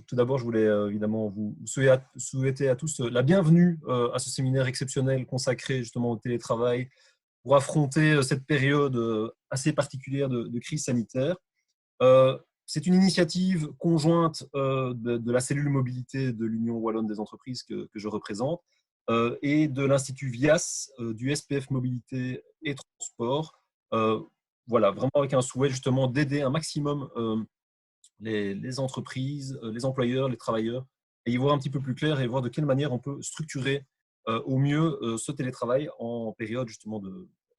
Tout d'abord, je voulais évidemment vous souhaiter à tous la bienvenue à ce séminaire exceptionnel consacré justement au télétravail pour affronter cette période assez particulière de crise sanitaire. C'est une initiative conjointe de la cellule mobilité de l'Union wallonne des entreprises que je représente et de l'Institut VIAS du SPF Mobilité et Transport. Voilà, vraiment avec un souhait justement d'aider un maximum les entreprises, les employeurs, les travailleurs, et y voir un petit peu plus clair et voir de quelle manière on peut structurer au mieux ce télétravail en période justement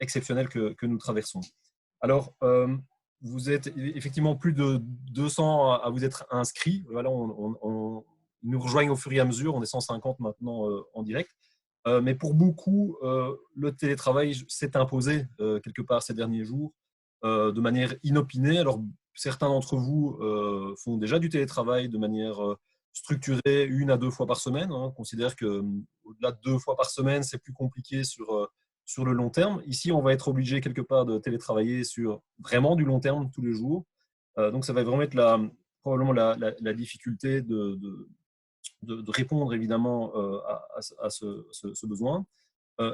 exceptionnelle que nous traversons. Alors, vous êtes effectivement plus de 200 à vous être inscrits. Voilà, ils nous rejoignent au fur et à mesure. On est 150 maintenant en direct. Mais pour beaucoup, le télétravail s'est imposé quelque part ces derniers jours de manière inopinée. Alors, certains d'entre vous font déjà du télétravail de manière structurée 1 à 2 fois par semaine. On considère qu'au-delà de 2 fois par semaine, c'est plus compliqué sur le long terme. Ici, on va être obligé quelque part de télétravailler sur vraiment du long terme tous les jours. Donc, ça va vraiment être probablement la difficulté de répondre évidemment à ce besoin.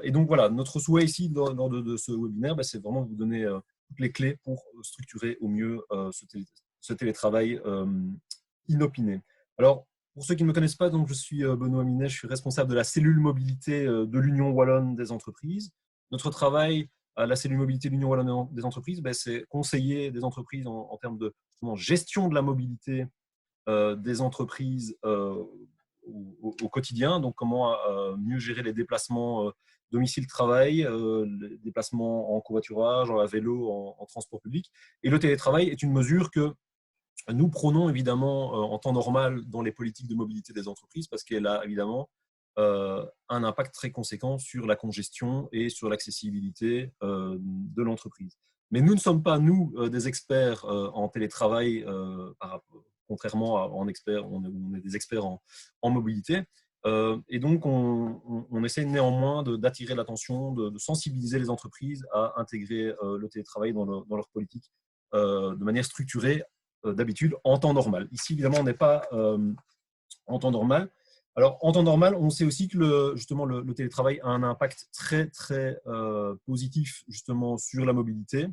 Et donc voilà, notre souhait ici lors de ce webinaire, c'est vraiment de vous donner toutes les clés pour structurer au mieux ce télétravail inopiné. Alors, pour ceux qui ne me connaissent pas, donc je suis Benoît Minet, je suis responsable de la cellule mobilité de l'Union wallonne des entreprises. Notre travail à la cellule mobilité de l'Union wallonne des entreprises, c'est conseiller des entreprises en termes de gestion de la mobilité des entreprises au quotidien, donc comment mieux gérer les déplacements domicile-travail, les déplacements en covoiturage, à vélo, en transport public. Et le télétravail est une mesure que nous prônons évidemment en temps normal dans les politiques de mobilité des entreprises parce qu'elle a évidemment un impact très conséquent sur la congestion et sur l'accessibilité de l'entreprise. Mais nous ne sommes pas, nous, des experts en télétravail, contrairement en experts, on est des experts en mobilité. Et donc, on essaie néanmoins d'attirer l'attention, de sensibiliser les entreprises à intégrer le télétravail dans leur politique de manière structurée, d'habitude, en temps normal. Ici, évidemment, on n'est pas en temps normal. Alors, en temps normal, on sait aussi que justement, le télétravail a un impact très, très positif justement sur la mobilité.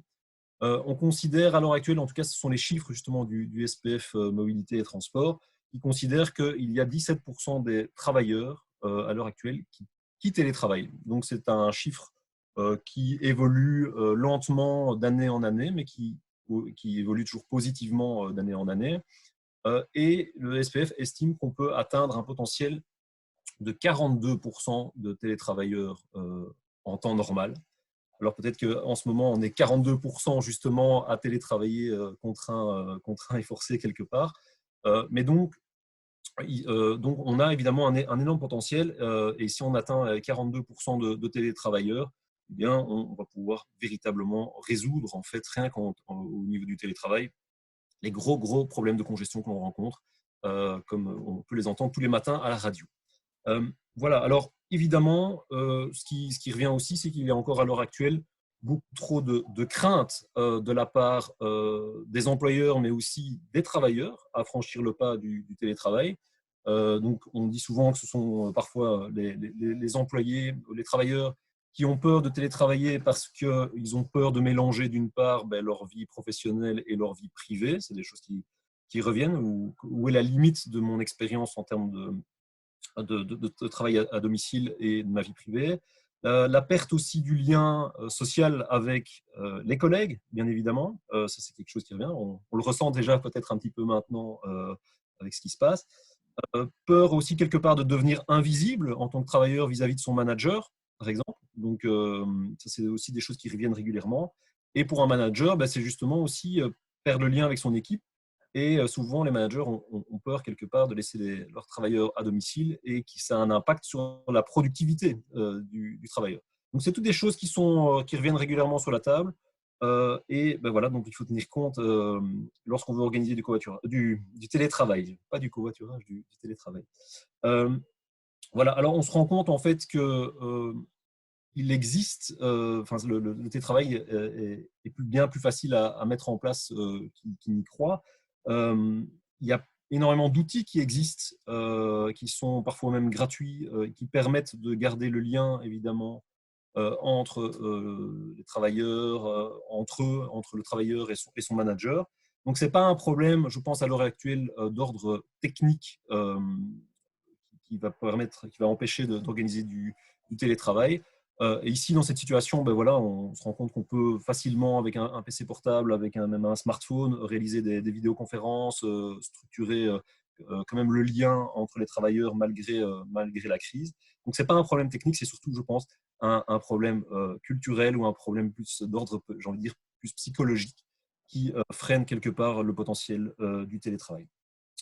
On considère à l'heure actuelle, en tout cas, ce sont les chiffres justement du SPF Mobilité et Transport, qui considèrent qu'il y a 17% des travailleurs à l'heure actuelle qui télétravaillent. Donc, c'est un chiffre qui évolue lentement d'année en année, mais qui évolue toujours positivement d'année en année. Et le SPF estime qu'on peut atteindre un potentiel de 42% de télétravailleurs en temps normal. Alors peut-être qu'en ce moment, on est 42% justement à télétravailler contraint et forcé quelque part. Mais donc, on a évidemment un énorme potentiel. Et si on atteint 42% de télétravailleurs, eh bien, on va pouvoir véritablement résoudre, en fait, rien au niveau du télétravail, les gros problèmes de congestion que l'on rencontre, comme on peut les entendre tous les matins à la radio. Voilà, alors évidemment, ce qui revient aussi, c'est qu'il y a encore à l'heure actuelle beaucoup trop de craintes de la part des employeurs, mais aussi des travailleurs à franchir le pas du télétravail. Donc, on dit souvent que ce sont parfois les employés, les travailleurs qui ont peur de télétravailler parce qu'ils ont peur de mélanger d'une part leur vie professionnelle et leur vie privée. C'est des choses qui reviennent. Où est la limite de mon expérience en termes de travail à domicile et de ma vie privée? La perte aussi du lien social avec les collègues, bien évidemment. Ça, c'est quelque chose qui revient. On le ressent déjà peut-être un petit peu maintenant avec ce qui se passe. Peur aussi quelque part de devenir invisible en tant que travailleur vis-à-vis de son manager, par exemple. Donc, ça, c'est aussi des choses qui reviennent régulièrement. Et pour un manager, c'est justement aussi perdre le lien avec son équipe. Et souvent, les managers ont peur quelque part de laisser leurs travailleurs à domicile et que ça a un impact sur la productivité du travailleur. Donc, c'est toutes des choses qui reviennent régulièrement sur la table. Et voilà, donc il faut tenir compte lorsqu'on veut organiser du télétravail, pas du covoiturage, du télétravail. Voilà, alors on se rend compte en fait que il existe, le télétravail est bien plus facile à mettre en place qu'il n'y croit. Il y a énormément d'outils qui existent, qui sont parfois même gratuits, qui permettent de garder le lien, évidemment, entre les travailleurs, entre eux, entre le travailleur et son manager. Donc, ce n'est pas un problème, je pense, à l'heure actuelle, d'ordre technique qui va permettre, qui va empêcher d'organiser du télétravail. Et ici, dans cette situation, ben voilà, on se rend compte qu'on peut facilement, avec un PC portable, avec même un smartphone, réaliser des vidéoconférences, structurer quand même le lien entre les travailleurs malgré la crise. Donc, ce n'est pas un problème technique, c'est surtout, je pense, un problème culturel ou un problème plus d'ordre, j'ai envie de dire, plus psychologique qui freine quelque part le potentiel du télétravail.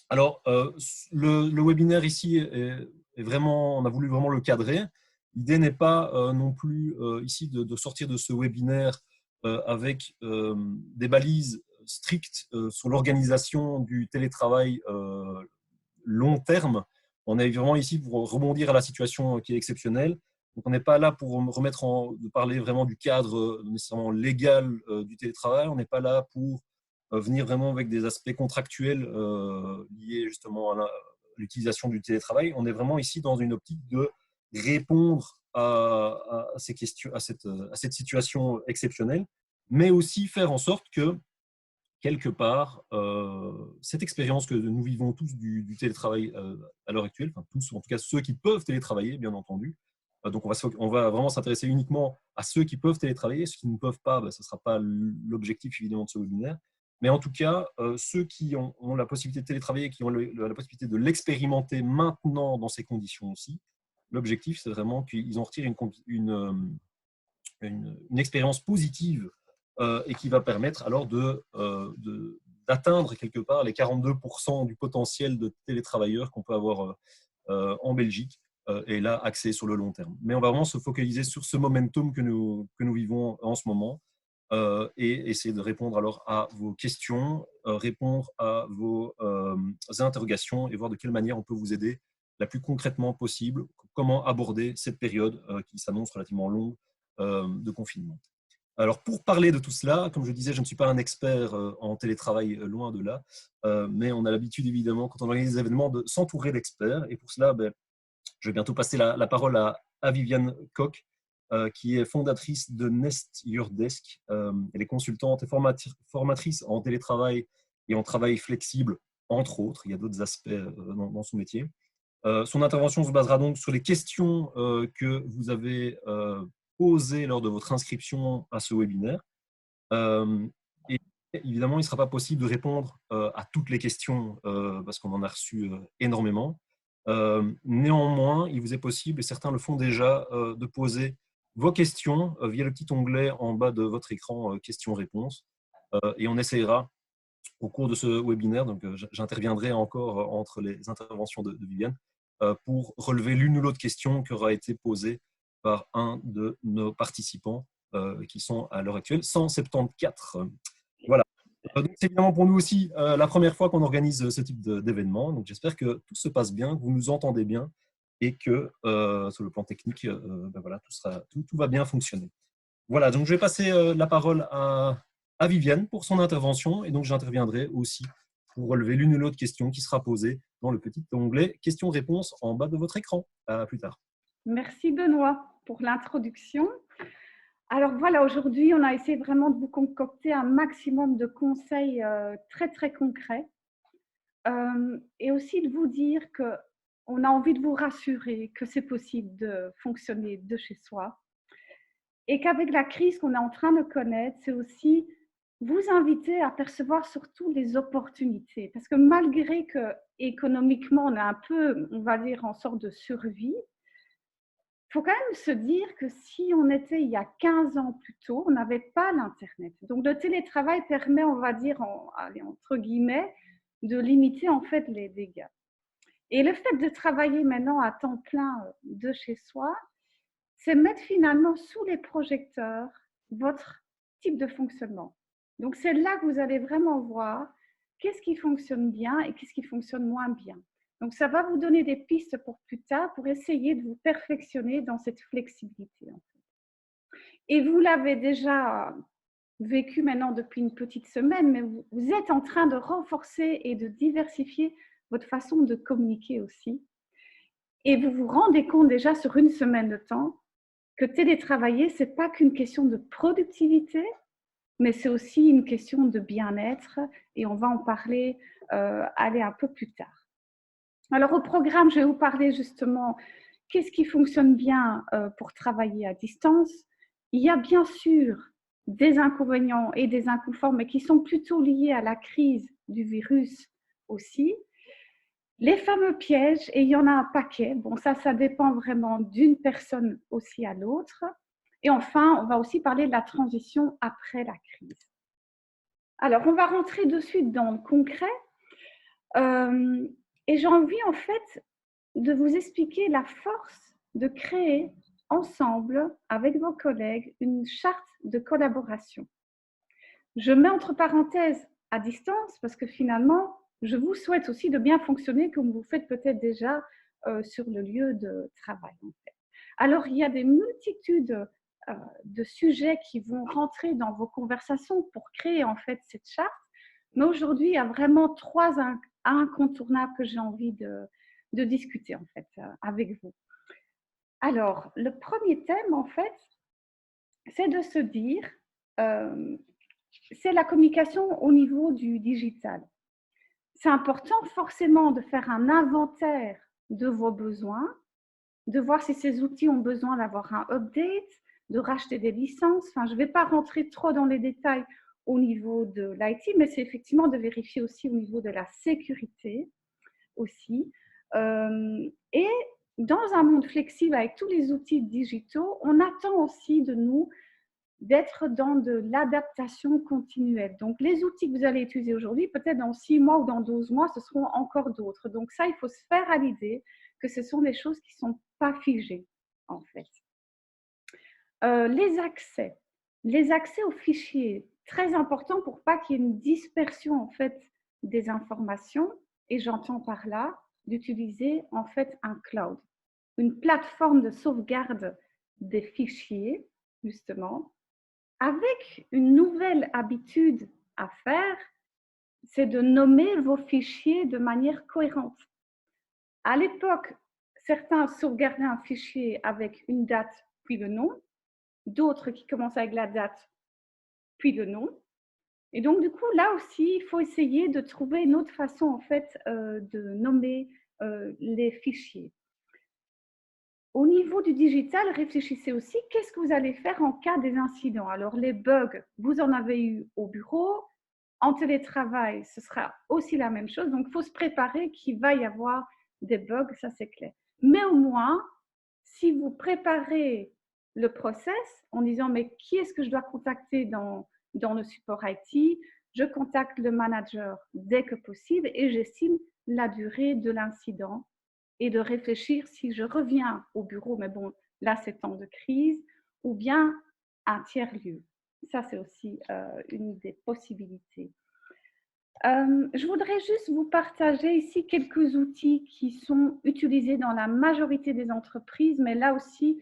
Alors, le webinaire ici est vraiment, on a voulu vraiment le cadrer. L'idée n'est pas non plus ici de sortir de ce webinaire avec des balises strictes sur l'organisation du télétravail long terme. On est vraiment ici pour rebondir à la situation qui est exceptionnelle. Donc, on n'est pas là pour de parler vraiment du cadre nécessairement légal du télétravail. On n'est pas là pour venir vraiment avec des aspects contractuels liés justement à l'utilisation du télétravail. On est vraiment ici dans une optique de répondre à ces questions, à cette situation exceptionnelle, mais aussi faire en sorte que, quelque part, cette expérience que nous vivons tous du télétravail à l'heure actuelle, enfin tous, en tout cas ceux qui peuvent télétravailler, bien entendu. Donc, on va vraiment s'intéresser uniquement à ceux qui peuvent télétravailler. Ceux qui ne peuvent pas, ce ne sera pas l'objectif, évidemment, de ce webinaire. Mais en tout cas, ceux qui ont la possibilité de télétravailler, qui ont la possibilité de l'expérimenter maintenant dans ces conditions aussi, l'objectif, c'est vraiment qu'ils en retirent une expérience positive et qui va permettre alors d'atteindre quelque part les 42% du potentiel de télétravailleurs qu'on peut avoir en Belgique et là axé sur le long terme. Mais on va vraiment se focaliser sur ce momentum que nous vivons en ce moment et essayer de répondre alors à vos questions, répondre à vos interrogations et voir de quelle manière on peut vous aider la plus concrètement possible, comment aborder cette période qui s'annonce relativement longue de confinement. Alors, pour parler de tout cela, comme je disais, je ne suis pas un expert en télétravail, loin de là, mais on a l'habitude, évidemment, quand on organise des événements, de s'entourer d'experts. Et pour cela, je vais bientôt passer la parole à Viviane Koch, qui est fondatrice de Nest Your Desk. Elle est consultante et formatrice en télétravail et en travail flexible, entre autres. Il y a d'autres aspects dans son métier. Son intervention se basera donc sur les questions que vous avez posées lors de votre inscription à ce webinaire. Et évidemment, il ne sera pas possible de répondre à toutes les questions parce qu'on en a reçu énormément. Néanmoins, il vous est possible, et certains le font déjà, de poser vos questions via le petit onglet en bas de votre écran questions-réponses. Et on essaiera au cours de ce webinaire, donc j'interviendrai encore entre les interventions de Viviane, pour relever l'une ou l'autre question qui aura été posée par un de nos participants qui sont à l'heure actuelle 174. Voilà. Donc, c'est évidemment pour nous aussi la première fois qu'on organise ce type d'événement. Donc, j'espère que tout se passe bien, que vous nous entendez bien et que sur le plan technique, voilà, tout va bien fonctionner. Voilà, donc je vais passer la parole à Viviane pour son intervention et donc j'interviendrai aussi pour relever l'une ou l'autre question qui sera posée dans le petit onglet questions-réponses en bas de votre écran. À plus tard. Merci Benoît pour l'introduction. Alors voilà, aujourd'hui, on a essayé vraiment de vous concocter un maximum de conseils très, très concrets et aussi de vous dire qu'on a envie de vous rassurer que c'est possible de fonctionner de chez soi et qu'avec la crise qu'on est en train de connaître, c'est aussi vous inviter à percevoir surtout les opportunités. Parce que malgré que économiquement, on est un peu, on va dire, en sorte de survie, il faut quand même se dire que si on était il y a 15 ans plus tôt, on n'avait pas l'Internet. Donc, le télétravail permet, on va dire, entre guillemets, de limiter en fait les dégâts. Et le fait de travailler maintenant à temps plein de chez soi, c'est mettre finalement sous les projecteurs votre type de fonctionnement. Donc, c'est là que vous allez vraiment voir qu'est-ce qui fonctionne bien et qu'est-ce qui fonctionne moins bien. Donc, ça va vous donner des pistes pour plus tard, pour essayer de vous perfectionner dans cette flexibilité. En fait. Et vous l'avez déjà vécu maintenant depuis une petite semaine, mais vous êtes en train de renforcer et de diversifier votre façon de communiquer aussi. Et vous vous rendez compte déjà sur une semaine de temps que télétravailler, ce n'est pas qu'une question de productivité, mais c'est aussi une question de bien-être. Et on va en parler aller un peu plus tard. Alors au programme, je vais vous parler justement qu'est-ce qui fonctionne bien pour travailler à distance. Il y a bien sûr des inconvénients et des inconforts, mais qui sont plutôt liés à la crise du virus aussi. Les fameux pièges, et il y en a un paquet. Bon, ça dépend vraiment d'une personne aussi à l'autre. Et enfin, on va aussi parler de la transition après la crise. Alors, on va rentrer de suite dans le concret. Et j'ai envie, en fait, de vous expliquer la force de créer ensemble, avec vos collègues, une charte de collaboration. Je mets entre parenthèses à distance parce que finalement, je vous souhaite aussi de bien fonctionner comme vous faites peut-être déjà sur le lieu de travail. En fait. Alors, il y a des multitudes de sujets qui vont rentrer dans vos conversations pour créer en fait cette charte. Mais aujourd'hui, il y a vraiment 3 incontournables que j'ai envie de discuter en fait avec vous. Alors, le premier thème en fait, c'est de se dire, c'est la communication au niveau du digital. C'est important forcément de faire un inventaire de vos besoins, de voir si ces outils ont besoin d'avoir un update, de racheter des licences. Enfin, je ne vais pas rentrer trop dans les détails au niveau de l'IT, mais c'est effectivement de vérifier aussi au niveau de la sécurité aussi. Et dans un monde flexible avec tous les outils digitaux, on attend aussi de nous d'être dans de l'adaptation continuelle. Donc, les outils que vous allez utiliser aujourd'hui, peut-être dans 6 mois ou dans 12 mois, ce seront encore d'autres. Donc, ça, il faut se faire à l'idée que ce sont des choses qui ne sont pas figées, en fait. Les accès aux fichiers, très important pour pas qu'il y ait une dispersion, en fait, des informations. Et j'entends par là d'utiliser, en fait, un cloud, une plateforme de sauvegarde des fichiers, justement, avec une nouvelle habitude à faire, c'est de nommer vos fichiers de manière cohérente. À l'époque, certains sauvegardaient un fichier avec une date puis le nom, d'autres qui commencent avec la date puis le nom. Et donc, du coup, là aussi, il faut essayer de trouver une autre façon, en fait, de nommer les fichiers. Au niveau du digital, réfléchissez aussi, qu'est-ce que vous allez faire en cas des incidents? Alors, les bugs, vous en avez eu au bureau. En télétravail, ce sera aussi la même chose. Donc, il faut se préparer qu'il va y avoir des bugs, ça c'est clair. Mais au moins, si vous préparez le process en disant, mais qui est-ce que je dois contacter dans le support IT? Je contacte le manager dès que possible et j'estime la durée de l'incident et de réfléchir si je reviens au bureau, mais bon, là c'est temps de crise, ou bien un tiers-lieu. Ça, c'est aussi une des possibilités. Je voudrais juste vous partager ici quelques outils qui sont utilisés dans la majorité des entreprises, mais là aussi,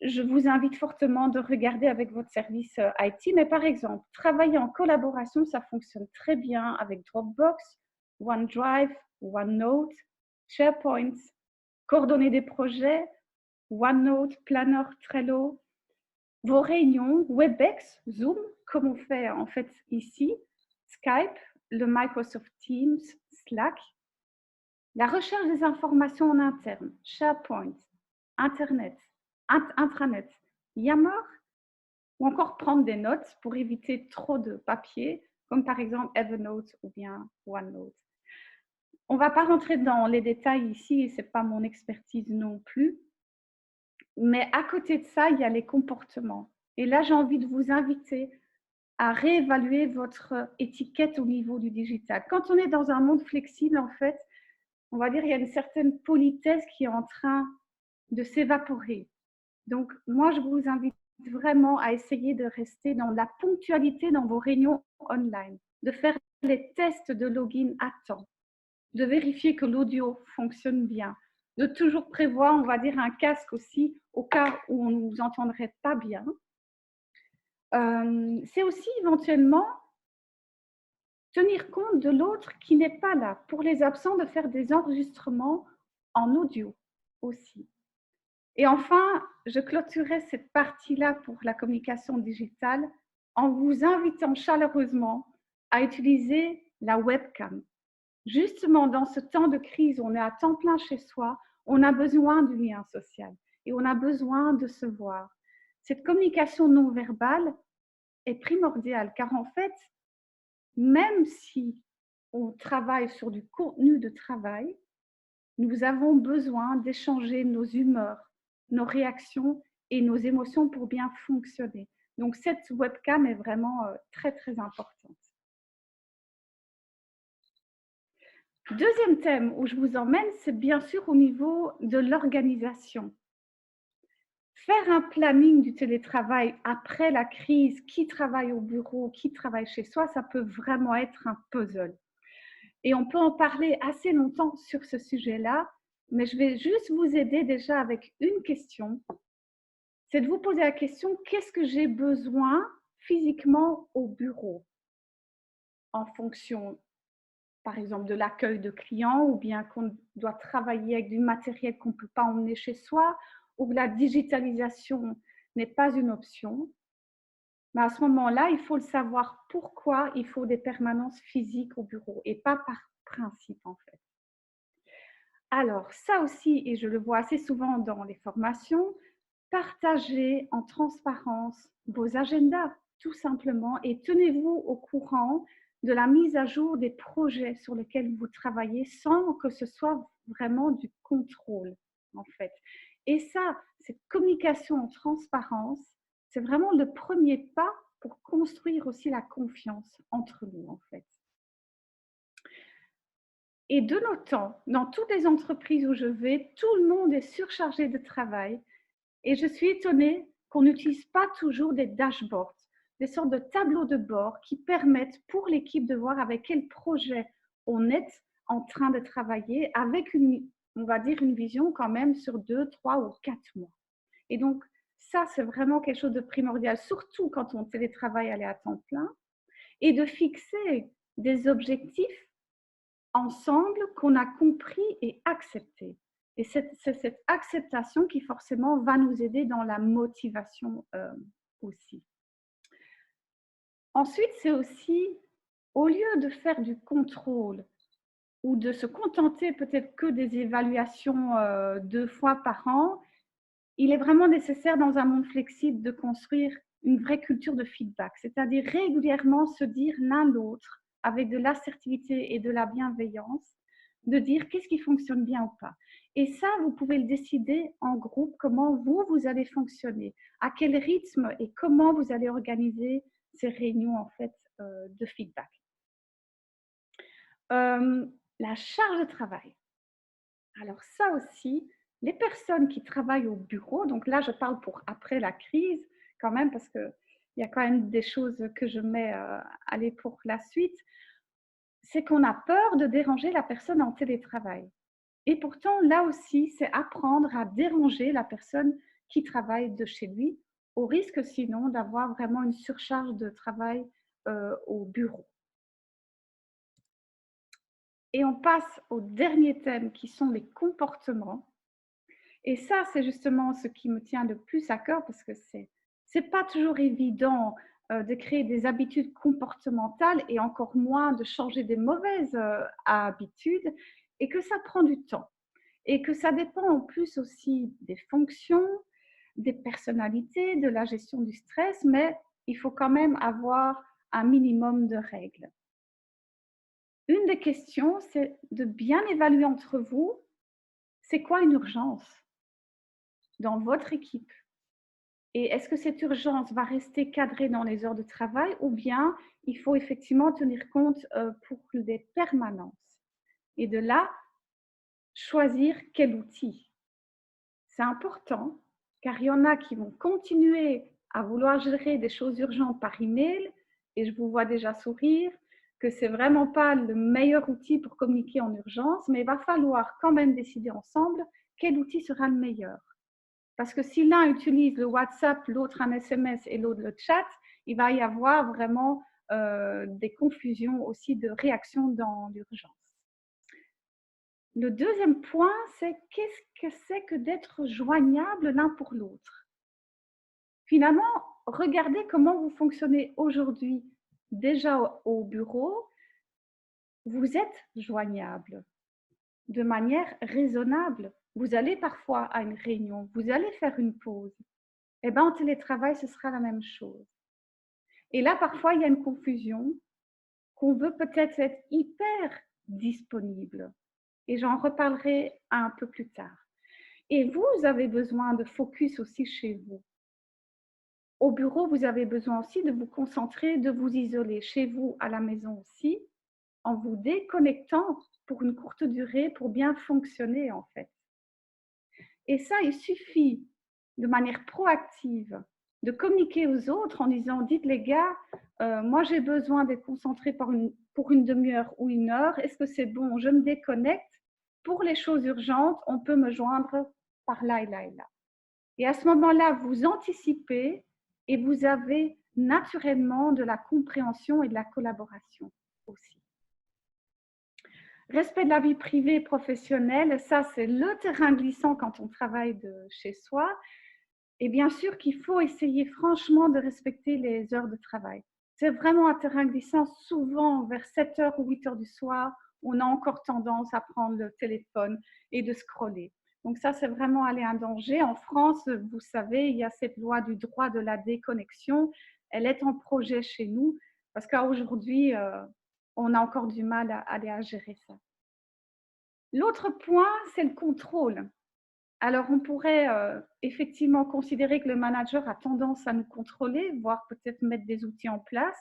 je vous invite fortement de regarder avec votre service IT. Mais par exemple, travailler en collaboration, ça fonctionne très bien avec Dropbox, OneDrive, OneNote, SharePoint, coordonner des projets, OneNote, Planner, Trello, vos réunions, WebEx, Zoom, comme on fait en fait ici, Skype, le Microsoft Teams, Slack, la recherche des informations en interne, SharePoint, Internet, intranet, Yammer, ou encore prendre des notes pour éviter trop de papier, comme par exemple Evernote ou bien OneNote. On ne va pas rentrer dans les détails ici, et ce n'est pas mon expertise non plus. Mais à côté de ça, il y a les comportements. Et là, j'ai envie de vous inviter à réévaluer votre étiquette au niveau du digital. Quand on est dans un monde flexible, en fait, on va dire qu'il y a une certaine politesse qui est en train de s'évaporer. Donc, moi, je vous invite vraiment à essayer de rester dans la ponctualité dans vos réunions online, de faire les tests de login à temps, de vérifier que l'audio fonctionne bien, de toujours prévoir, on va dire, un casque aussi au cas où on ne vous entendrait pas bien. C'est aussi éventuellement tenir compte de l'autre qui n'est pas là. Pour les absents, de faire des enregistrements en audio aussi. Et enfin, je clôturerai cette partie-là pour la communication digitale en vous invitant chaleureusement à utiliser la webcam. Justement, dans ce temps de crise, on est à temps plein chez soi, on a besoin du lien social et on a besoin de se voir. Cette communication non verbale est primordiale car en fait, même si on travaille sur du contenu de travail, nous avons besoin d'échanger nos humeurs, nos réactions et nos émotions pour bien fonctionner. Donc, cette webcam est vraiment très, très importante. Deuxième thème où je vous emmène, c'est bien sûr au niveau de l'organisation. Faire un planning du télétravail après la crise, qui travaille au bureau, qui travaille chez soi, ça peut vraiment être un puzzle. Et on peut en parler assez longtemps sur ce sujet-là, mais je vais juste vous aider déjà avec une question. C'est de vous poser la question, qu'est-ce que j'ai besoin physiquement au bureau en fonction, par exemple, de l'accueil de clients ou bien qu'on doit travailler avec du matériel qu'on ne peut pas emmener chez soi ou que la digitalisation n'est pas une option. Mais à ce moment-là, il faut le savoir pourquoi il faut des permanences physiques au bureau et pas par principe en fait. Alors ça aussi, et je le vois assez souvent dans les formations, partagez en transparence vos agendas tout simplement et tenez-vous au courant de la mise à jour des projets sur lesquels vous travaillez sans que ce soit vraiment du contrôle en fait. Et ça, cette communication en transparence, c'est vraiment le premier pas pour construire aussi la confiance entre nous en fait. Et de nos temps, dans toutes les entreprises où je vais, tout le monde est surchargé de travail et je suis étonnée qu'on n'utilise pas toujours des dashboards, des sortes de tableaux de bord qui permettent pour l'équipe de voir avec quel projet on est en train de travailler avec on va dire une vision quand même sur 2, 3 ou 4 mois. Et donc, ça, c'est vraiment quelque chose de primordial, surtout quand on télétravaille aller à temps plein, et de fixer des objectifs ensemble qu'on a compris et accepté. Et c'est cette acceptation qui forcément va nous aider dans la motivation aussi. Ensuite, c'est aussi, au lieu de faire du contrôle ou de se contenter peut-être que des évaluations 2 fois par an, il est vraiment nécessaire dans un monde flexible de construire une vraie culture de feedback, c'est-à-dire régulièrement se dire l'un l'autre avec de l'assertivité et de la bienveillance, de dire qu'est-ce qui fonctionne bien ou pas. Et ça, vous pouvez le décider en groupe, comment vous allez fonctionner, à quel rythme et comment vous allez organiser ces réunions en fait de feedback. La charge de travail. Alors ça aussi, les personnes qui travaillent au bureau, donc là je parle pour après la crise quand même parce qu'il y a quand même des choses que je mets aller pour la suite, c'est qu'on a peur de déranger la personne en télétravail. Et pourtant, là aussi, c'est apprendre à déranger la personne qui travaille de chez lui, au risque sinon d'avoir vraiment une surcharge de travail au bureau. Et on passe au dernier thème qui sont les comportements. Et ça, c'est justement ce qui me tient le plus à cœur parce que c'est pas toujours évident de créer des habitudes comportementales et encore moins de changer des mauvaises habitudes et que ça prend du temps et que ça dépend en plus aussi des fonctions, des personnalités, de la gestion du stress, mais il faut quand même avoir un minimum de règles. Une des questions, c'est de bien évaluer entre vous, c'est quoi une urgence dans votre équipe? Et est-ce que cette urgence va rester cadrée dans les heures de travail ou bien il faut effectivement tenir compte pour des permanences? Et de là, choisir quel outil. C'est important car il y en a qui vont continuer à vouloir gérer des choses urgentes par email et je vous vois déjà sourire que c'est vraiment pas le meilleur outil pour communiquer en urgence, mais il va falloir quand même décider ensemble quel outil sera le meilleur. Parce que si l'un utilise le WhatsApp, l'autre un SMS et l'autre le chat, il va y avoir vraiment des confusions aussi de réactions dans l'urgence. Le deuxième point, c'est qu'est-ce que c'est que d'être joignable l'un pour l'autre. Finalement, regardez comment vous fonctionnez aujourd'hui déjà au bureau. Vous êtes joignable de manière raisonnable. Vous allez parfois à une réunion, vous allez faire une pause. Eh bien, en télétravail, ce sera la même chose. Et là, parfois, il y a une confusion qu'on veut peut-être être hyper disponible. Et j'en reparlerai un peu plus tard. Et vous avez besoin de focus aussi chez vous. Au bureau, vous avez besoin aussi de vous concentrer, de vous isoler. Chez vous, à la maison aussi, en vous déconnectant pour une courte durée pour bien fonctionner en fait. Et ça, il suffit de manière proactive de communiquer aux autres en disant, dites les gars, moi j'ai besoin d'être concentré pour une demi-heure ou une heure, est-ce que c'est bon, je me déconnecte. Pour les choses urgentes, on peut me joindre par là et là et là. Et à ce moment-là, vous anticipez et vous avez naturellement de la compréhension et de la collaboration aussi. Respect de la vie privée et professionnelle, ça c'est le terrain glissant quand on travaille de chez soi. Et bien sûr qu'il faut essayer franchement de respecter les heures de travail. C'est vraiment un terrain glissant. Souvent, vers 7h ou 8h du soir, on a encore tendance à prendre le téléphone et de scroller. Donc ça, c'est vraiment aller un danger. En France, vous savez, il y a cette loi du droit de la déconnexion. Elle est en projet chez nous parce qu'aujourd'hui, on a encore du mal à gérer ça. L'autre point, c'est le contrôle. Alors, on pourrait effectivement considérer que le manager a tendance à nous contrôler, voire peut-être mettre des outils en place.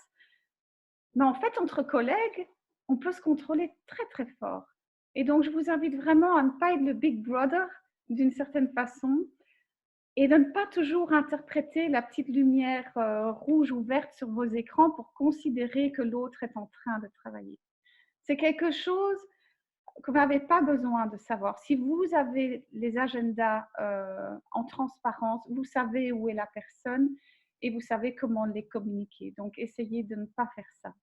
Mais en fait, entre collègues, on peut se contrôler très, très fort. Et donc, je vous invite vraiment à ne pas être le big brother d'une certaine façon et de ne pas toujours interpréter la petite lumière rouge ou verte sur vos écrans pour considérer que l'autre est en train de travailler. C'est quelque chose que vous n'avez pas besoin de savoir. Si vous avez les agendas en transparence, vous savez où est la personne et vous savez comment les communiquer. Donc, essayez de ne pas faire ça.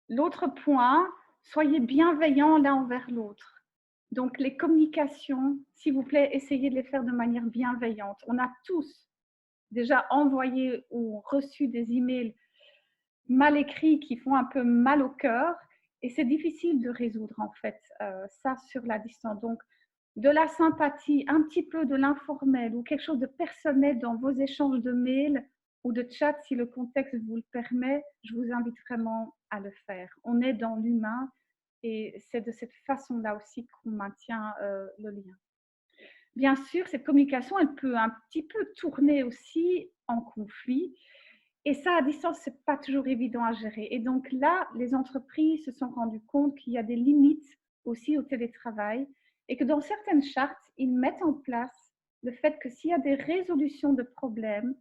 L'autre point, soyez bienveillants l'un envers l'autre. Donc, les communications, s'il vous plaît, essayez de les faire de manière bienveillante. On a tous déjà envoyé ou reçu des emails mal écrits qui font un peu mal au cœur. Et c'est difficile de résoudre en fait ça sur la distance. Donc, de la sympathie, un petit peu de l'informel ou quelque chose de personnel dans vos échanges de mails ou de chat, si le contexte vous le permet, je vous invite vraiment à le faire. On est dans l'humain et c'est de cette façon-là aussi qu'on maintient le lien. Bien sûr, cette communication, elle peut un petit peu tourner aussi en conflit. Et ça, à distance, ce n'est pas toujours évident à gérer. Et donc là, les entreprises se sont rendues compte qu'il y a des limites aussi au télétravail et que dans certaines chartes, ils mettent en place le fait que s'il y a des résolutions de problèmes,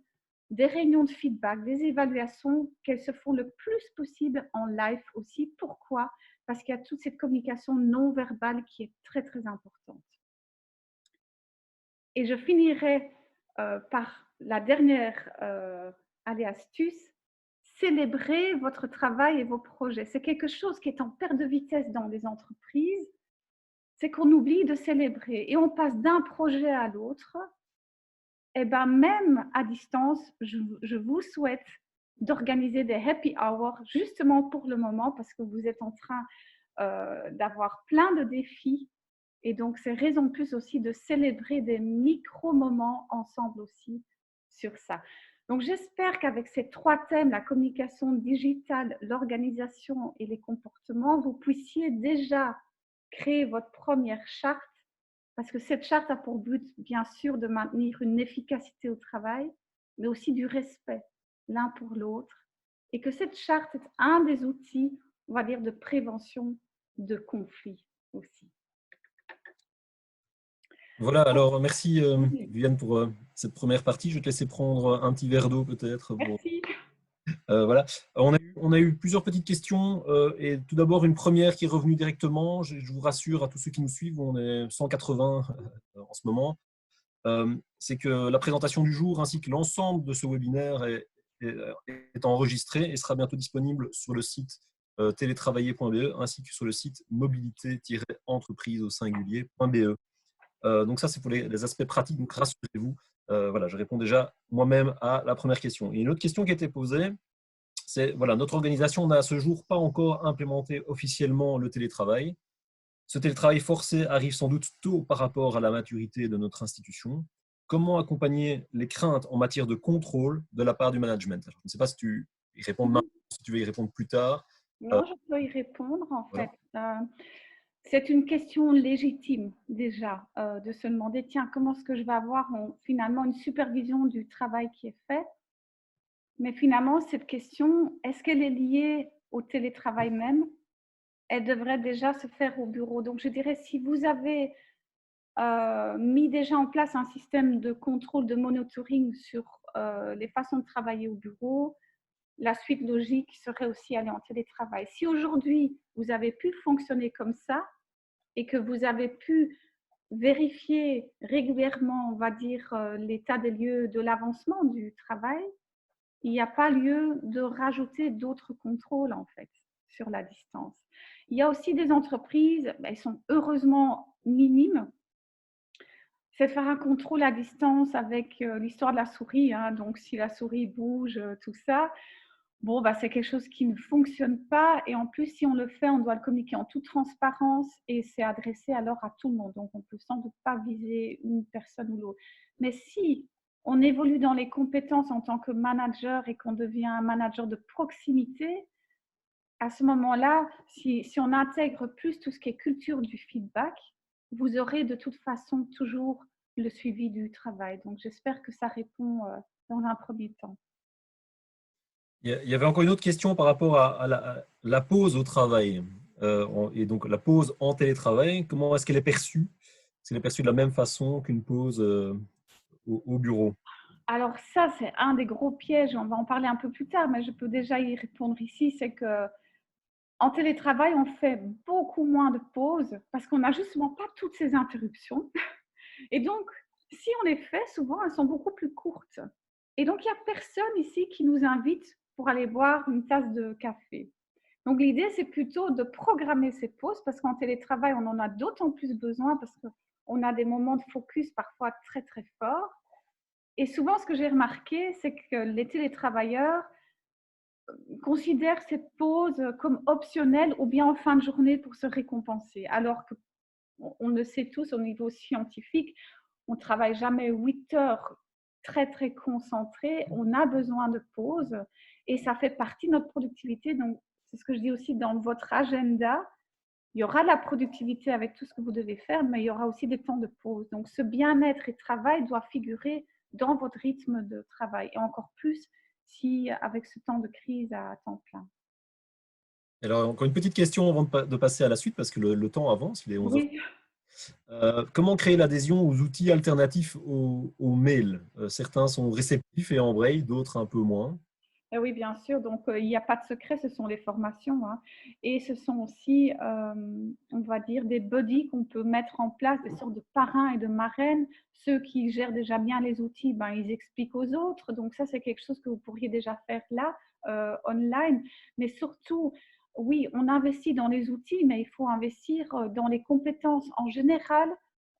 des réunions de feedback, des évaluations, qu'elles se font le plus possible en live aussi. Pourquoi? Parce qu'il y a toute cette communication non verbale qui est très, très importante. Et je finirai par la dernière astuce, célébrer votre travail et vos projets. C'est quelque chose qui est en perte de vitesse dans les entreprises, c'est qu'on oublie de célébrer et on passe d'un projet à l'autre. Et bien même à distance, je vous souhaite d'organiser des happy hours justement pour le moment parce que vous êtes en train d'avoir plein de défis. Et donc, c'est raison de plus aussi de célébrer des micro-moments ensemble aussi sur ça. Donc, j'espère qu'avec ces 3 thèmes, la communication digitale, l'organisation et les comportements, vous puissiez déjà créer votre première charte parce que cette charte a pour but, bien sûr, de maintenir une efficacité au travail, mais aussi du respect l'un pour l'autre et que cette charte est un des outils, on va dire, de prévention de conflits aussi. Voilà, alors merci Viviane pour cette première partie. Je vais te laisser prendre un petit verre d'eau peut-être. Merci. Voilà. On a eu plusieurs petites questions et tout d'abord une première qui est revenue directement. Je vous rassure à tous ceux qui nous suivent, on est 180 en ce moment. C'est que la présentation du jour ainsi que l'ensemble de ce webinaire est est enregistré et sera bientôt disponible sur le site télétravailler.be ainsi que sur le site mobilité-entreprise au singulier.be. Donc ça, c'est pour les aspects pratiques, donc rassurez-vous. Voilà, je réponds déjà moi-même à la première question. Et une autre question qui a été posée, c'est, voilà, notre organisation n'a à ce jour pas encore implémenté officiellement le télétravail. Ce télétravail forcé arrive sans doute tôt par rapport à la maturité de notre institution. Comment accompagner les craintes en matière de contrôle de la part du management? Alors, je ne sais pas si tu y réponds maintenant, si tu veux y répondre plus tard. Non, je peux y répondre en Voilà. fait. C'est une question légitime déjà de se demander, tiens, comment est-ce que je vais avoir finalement une supervision du travail qui est fait? Mais finalement, cette question, est-ce qu'elle est liée au télétravail même? Elle devrait déjà se faire au bureau. Donc, je dirais, si vous avez mis déjà en place un système de contrôle, de monitoring sur les façons de travailler au bureau, la suite logique serait aussi aller en télétravail. Si aujourd'hui, vous avez pu fonctionner comme ça et que vous avez pu vérifier régulièrement, on va dire, l'état des lieux de l'avancement du travail, il n'y a pas lieu de rajouter d'autres contrôles, en fait, sur la distance. Il y a aussi des entreprises, elles sont heureusement minimes, c'est de faire un contrôle à distance avec l'histoire de la souris. Hein. Donc, si la souris bouge, tout ça, bon, bah, c'est quelque chose qui ne fonctionne pas. Et en plus, si on le fait, on doit le communiquer en toute transparence et c'est adressé alors à tout le monde. Donc, on ne peut sans doute pas viser une personne ou l'autre. Mais si on évolue dans les compétences en tant que manager et qu'on devient un manager de proximité, à ce moment-là, si on intègre plus tout ce qui est culture du feedback, vous aurez de toute façon toujours le suivi du travail. Donc, j'espère que ça répond dans un premier temps. Il y avait encore une autre question par rapport à la pause au travail. Et donc, la pause en télétravail, comment est-ce qu'elle est perçue? Est-ce qu'elle est perçue de la même façon qu'une pause au bureau? Alors ça, c'est un des gros pièges. On va en parler un peu plus tard, mais je peux déjà y répondre ici. C'est que en télétravail, on fait beaucoup moins de pauses parce qu'on n'a justement pas toutes ces interruptions. Et donc, si on les fait, souvent, elles sont beaucoup plus courtes. Et donc, il n'y a personne ici qui nous invite pour aller boire une tasse de café. Donc, l'idée, c'est plutôt de programmer ces pauses parce qu'en télétravail, on en a d'autant plus besoin parce qu'on a des moments de focus parfois très, très forts. Et souvent, ce que j'ai remarqué, c'est que les télétravailleurs considèrent cette pause comme optionnelle ou bien en fin de journée pour se récompenser. Alors qu'on le sait tous au niveau scientifique, on ne travaille jamais 8 heures très, très concentré. On a besoin de pause et ça fait partie de notre productivité. Donc, c'est ce que je dis aussi dans votre agenda. Il y aura de la productivité avec tout ce que vous devez faire, mais il y aura aussi des temps de pause. Donc, ce bien-être et travail doit figurer dans votre rythme de travail et encore plus si avec ce temps de crise à temps plein. Alors, encore une petite question avant de passer à la suite, parce que le temps avance, il est 11 heures. Oui. Comment créer l'adhésion aux outils alternatifs au mail? Certains sont réceptifs et embrayent, d'autres un peu moins. Oui, bien sûr. Donc, il n'y a pas de secret, ce sont les formations. Hein. Et ce sont aussi, on va dire, des buddies qu'on peut mettre en place, des sortes de parrains et de marraines. Ceux qui gèrent déjà bien les outils, ben, ils expliquent aux autres. Donc, ça, c'est quelque chose que vous pourriez déjà faire là, online. Mais surtout, oui, on investit dans les outils, mais il faut investir dans les compétences. En général,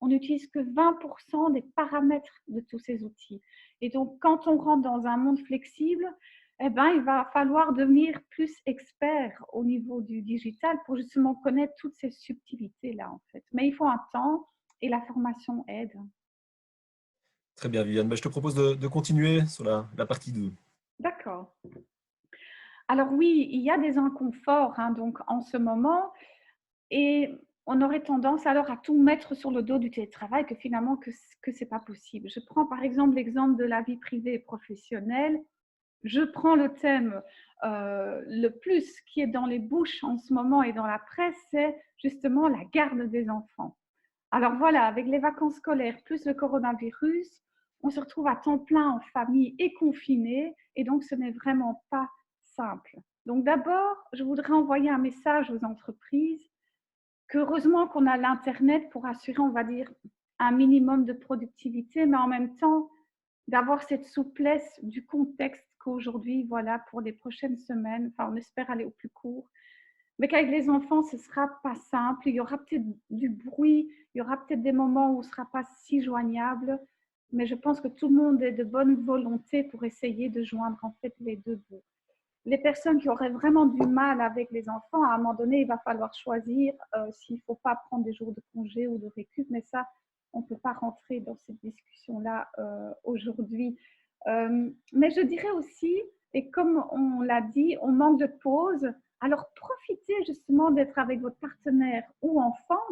on n'utilise que 20% des paramètres de tous ces outils. Et donc, quand on rentre dans un monde flexible, eh ben, il va falloir devenir plus expert au niveau du digital pour justement connaître toutes ces subtilités-là, en fait. Mais il faut un temps et la formation aide. Très bien, Viviane. Je te propose de continuer sur la partie 2. D'accord. Alors oui, il y a des inconforts hein, donc en ce moment et on aurait tendance alors à tout mettre sur le dos du télétravail que finalement que ce n'est pas possible. Je prends par exemple l'exemple de la vie privée et professionnelle. Je prends le thème le plus qui est dans les bouches en ce moment et dans la presse, c'est justement la garde des enfants. Alors voilà, avec les vacances scolaires plus le coronavirus, on se retrouve à temps plein en famille et confiné et donc ce n'est vraiment pas simple. Donc d'abord, je voudrais envoyer un message aux entreprises qu'heureusement qu'on a l'Internet pour assurer, on va dire, un minimum de productivité, mais en même temps, d'avoir cette souplesse du contexte qu'aujourd'hui, voilà, pour les prochaines semaines, enfin, on espère aller au plus court, mais qu'avec les enfants, ce ne sera pas simple. Il y aura peut-être du bruit, il y aura peut-être des moments où on ne sera pas si joignable, mais je pense que tout le monde est de bonne volonté pour essayer de joindre en fait les deux bouts. Les personnes qui auraient vraiment du mal avec les enfants, à un moment donné, il va falloir choisir s'il ne faut pas prendre des jours de congé ou de récup, mais ça, on ne peut pas rentrer dans cette discussion-là aujourd'hui. Mais je dirais aussi, et comme on l'a dit, on manque de pause. Alors profitez justement d'être avec votre partenaire ou enfant,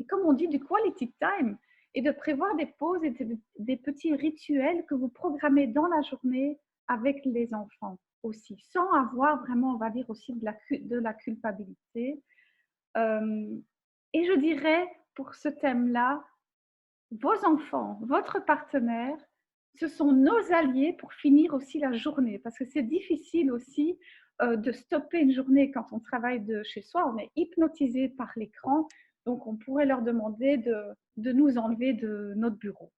et comme on dit, du quality time, et de prévoir des pauses et des petits rituels que vous programmez dans la journée avec les enfants aussi, sans avoir vraiment, on va dire aussi, de la culpabilité. Et je dirais, pour ce thème-là, vos enfants, votre partenaire, ce sont nos alliés pour finir aussi la journée, parce que c'est difficile aussi de stopper une journée quand on travaille de chez soi. On est hypnotisé par l'écran, donc on pourrait leur demander de nous enlever de notre bureau.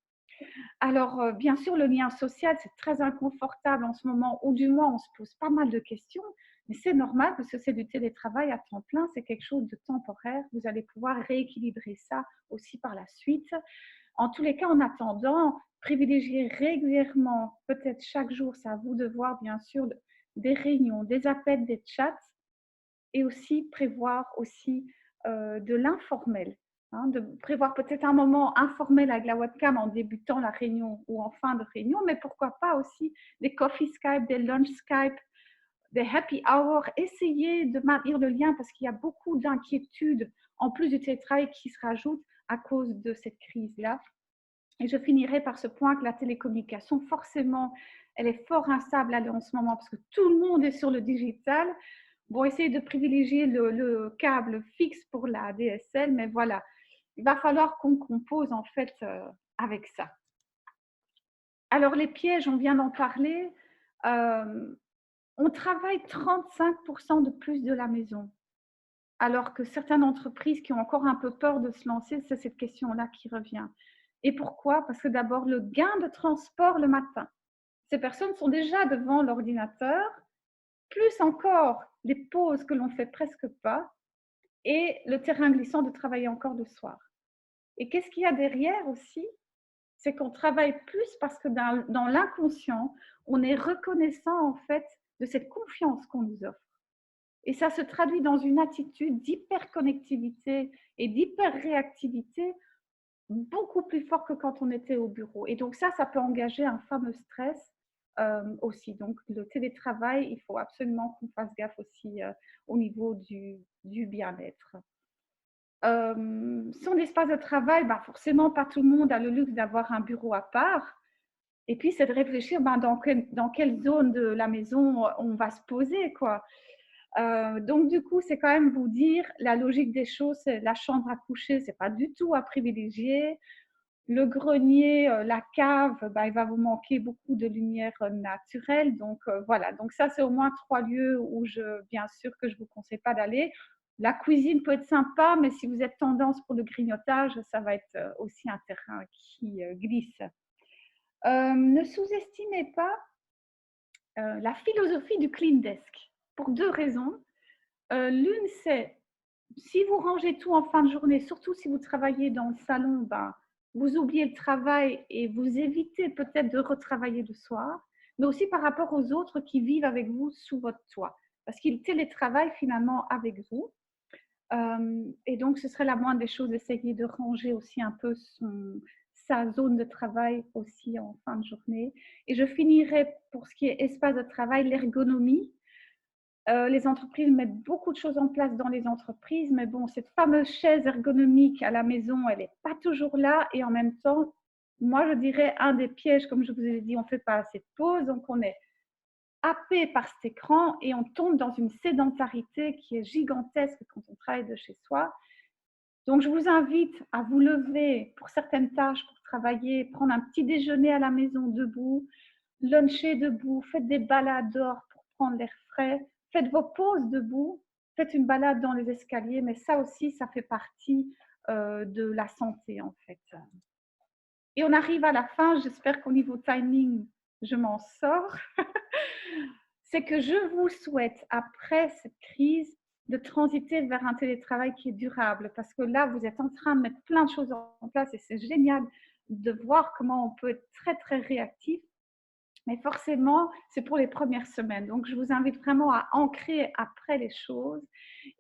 Alors, bien sûr, le lien social, c'est très inconfortable en ce moment, ou du moins, on se pose pas mal de questions, mais c'est normal parce que c'est du télétravail à temps plein, c'est quelque chose de temporaire. Vous allez pouvoir rééquilibrer ça aussi par la suite. En tous les cas, en attendant, privilégiez régulièrement, peut-être chaque jour, c'est à vous de voir, bien sûr, des réunions, des appels, des chats, et aussi prévoir aussi de l'informel. De prévoir peut-être un moment informel avec la webcam en débutant la réunion ou en fin de réunion, mais pourquoi pas aussi des coffee Skype, des lunch Skype, des happy hours. Essayez de maintenir le lien parce qu'il y a beaucoup d'inquiétudes en plus du télétravail qui se rajoutent à cause de cette crise-là. Et je finirai par ce point que la télécommunication, forcément, elle est fort instable en ce moment parce que tout le monde est sur le digital. Bon, essayez de privilégier le câble fixe pour la DSL, mais voilà, il va falloir qu'on compose en fait avec ça. Alors les pièges, on vient d'en parler. On travaille 35% de plus de la maison, alors que certaines entreprises qui ont encore un peu peur de se lancer, c'est cette question-là qui revient. Et pourquoi? Parce que d'abord, le gain de transport le matin. Ces personnes sont déjà devant l'ordinateur, plus encore les pauses que l'on fait presque pas, et le terrain glissant de travailler encore le soir. Et qu'est-ce qu'il y a derrière aussi? C'est qu'on travaille plus parce que dans l'inconscient, on est reconnaissant en fait de cette confiance qu'on nous offre. Et ça se traduit dans une attitude d'hyperconnectivité et d'hyperréactivité beaucoup plus fort que quand on était au bureau. Et donc ça peut engager un fameux stress aussi. Donc le télétravail, il faut absolument qu'on fasse gaffe aussi au niveau du bien-être. Son espace de travail, forcément, pas tout le monde a le luxe d'avoir un bureau à part. Et puis, c'est de réfléchir dans quelle zone de la maison on va se poser, quoi. Donc, du coup, c'est quand même vous dire, la logique des choses, c'est la chambre à coucher, c'est pas du tout à privilégier. Le grenier, la cave, il va vous manquer beaucoup de lumière naturelle. Donc, voilà. Donc, ça, c'est au moins 3 lieux où bien sûr, que je ne vous conseille pas d'aller. La cuisine peut être sympa, mais si vous êtes tendance pour le grignotage, ça va être aussi un terrain qui glisse. Ne sous-estimez pas la philosophie du clean desk pour 2 raisons. L'une, c'est si vous rangez tout en fin de journée, surtout si vous travaillez dans le salon, vous oubliez le travail et vous évitez peut-être de retravailler le soir, mais aussi par rapport aux autres qui vivent avec vous sous votre toit, parce qu'ils télétravaillent finalement avec vous. Et donc, ce serait la moindre des choses d'essayer de ranger aussi un peu sa zone de travail aussi en fin de journée. Et je finirai pour ce qui est espace de travail, l'ergonomie. Les entreprises mettent beaucoup de choses en place dans les entreprises, mais bon, cette fameuse chaise ergonomique à la maison, elle n'est pas toujours là. Et en même temps, moi, je dirais un des pièges, comme je vous ai dit, on ne fait pas assez de pause, donc on est happé par cet écran et on tombe dans une sédentarité qui est gigantesque quand on travaille de chez soi. Donc, je vous invite à vous lever pour certaines tâches, pour travailler, prendre un petit déjeuner à la maison debout, luncher debout, faites des balades dehors pour prendre l'air frais, faites vos pauses debout, faites une balade dans les escaliers, mais ça aussi, ça fait partie de la santé en fait. Et on arrive à la fin, j'espère qu'au niveau timing, je m'en sors, c'est que je vous souhaite, après cette crise, de transiter vers un télétravail qui est durable. Parce que là, vous êtes en train de mettre plein de choses en place et c'est génial de voir comment on peut être très, très réactif. Mais forcément, c'est pour les premières semaines. Donc, je vous invite vraiment à ancrer après les choses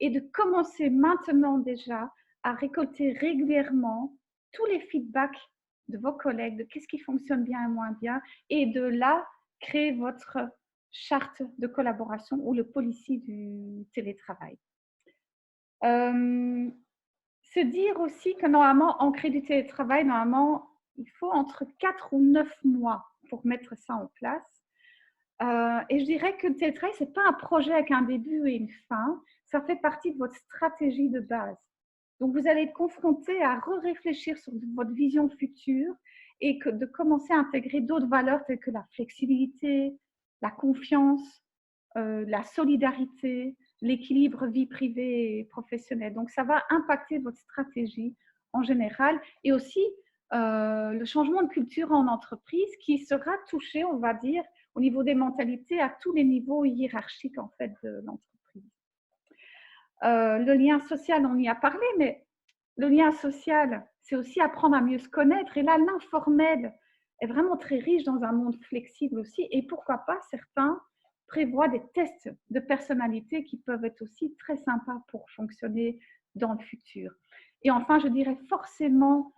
et de commencer maintenant déjà à récolter régulièrement tous les feedbacks de vos collègues, de qu'est-ce qui fonctionne bien et moins bien, et de là, créer votre charte de collaboration ou le policy du télétravail. Se dire aussi que normalement, en créer du télétravail, normalement, il faut entre 4 ou 9 mois pour mettre ça en place. Et je dirais que le télétravail, ce n'est pas un projet avec un début et une fin, ça fait partie de votre stratégie de base. Donc, vous allez être confronté à réfléchir sur votre vision future et de commencer à intégrer d'autres valeurs telles que la flexibilité, la confiance, la solidarité, l'équilibre vie privée et professionnelle. Donc, ça va impacter votre stratégie en général et aussi le changement de culture en entreprise qui sera touché, on va dire, au niveau des mentalités à tous les niveaux hiérarchiques en fait de l'entreprise. Le lien social, on y a parlé, mais le lien social, c'est aussi apprendre à mieux se connaître. Et là, l'informel est vraiment très riche dans un monde flexible aussi. Et pourquoi pas, certains prévoient des tests de personnalité qui peuvent être aussi très sympas pour fonctionner dans le futur. Et enfin, je dirais forcément,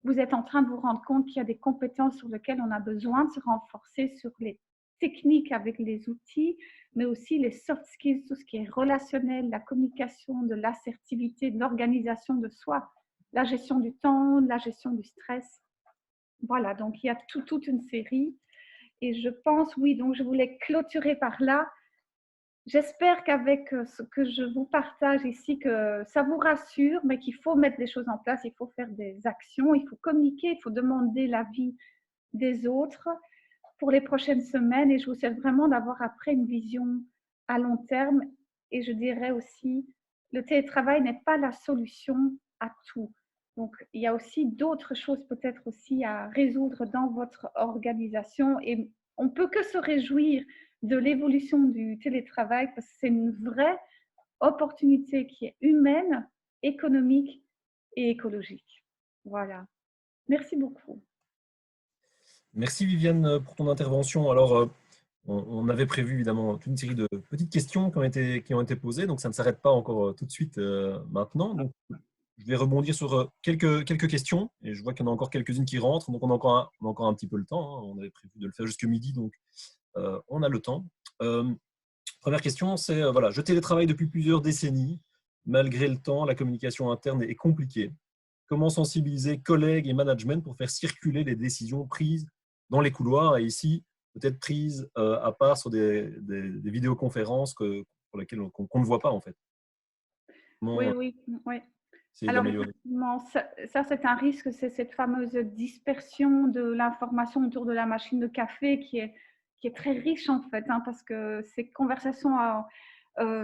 vous êtes en train de vous rendre compte qu'il y a des compétences sur lesquelles on a besoin de se renforcer sur les techniques avec les outils, mais aussi les soft skills, tout ce qui est relationnel, la communication, de l'assertivité, de l'organisation de soi, la gestion du temps, la gestion du stress. Voilà, donc il y a toute une série. Et je pense, oui, donc je voulais clôturer par là. J'espère qu'avec ce que je vous partage ici, que ça vous rassure, mais qu'il faut mettre des choses en place, il faut faire des actions, il faut communiquer, il faut demander l'avis des autres pour les prochaines semaines. Et je vous souhaite vraiment d'avoir après une vision à long terme. Et je dirais aussi, le télétravail n'est pas la solution à tout. Donc, il y a aussi d'autres choses peut-être aussi à résoudre dans votre organisation. Et on ne peut que se réjouir de l'évolution du télétravail parce que c'est une vraie opportunité qui est humaine, économique et écologique. Voilà. Merci beaucoup. Merci Viviane pour ton intervention. Alors, on avait prévu évidemment toute une série de petites questions qui ont été posées, donc ça ne s'arrête pas encore tout de suite maintenant. Donc, je vais rebondir sur quelques questions, et je vois qu'il y en a encore quelques-unes qui rentrent, donc on a encore un petit peu le temps, hein. On avait prévu de le faire jusque midi, donc on a le temps. Première question, c'est voilà, je télétravaille depuis plusieurs décennies. Malgré le temps, la communication interne est compliquée. Comment sensibiliser collègues et management pour faire circuler les décisions prises dans les couloirs et ici, peut-être prises à part sur des vidéoconférences pour lesquelles qu'on ne voit pas en fait. Oui, Comment oui, oui. essayer Alors, d'améliorer? effectivement, ça c'est un risque, c'est cette fameuse dispersion de l'information autour de la machine de café qui est très riche en fait, hein, parce que ces conversations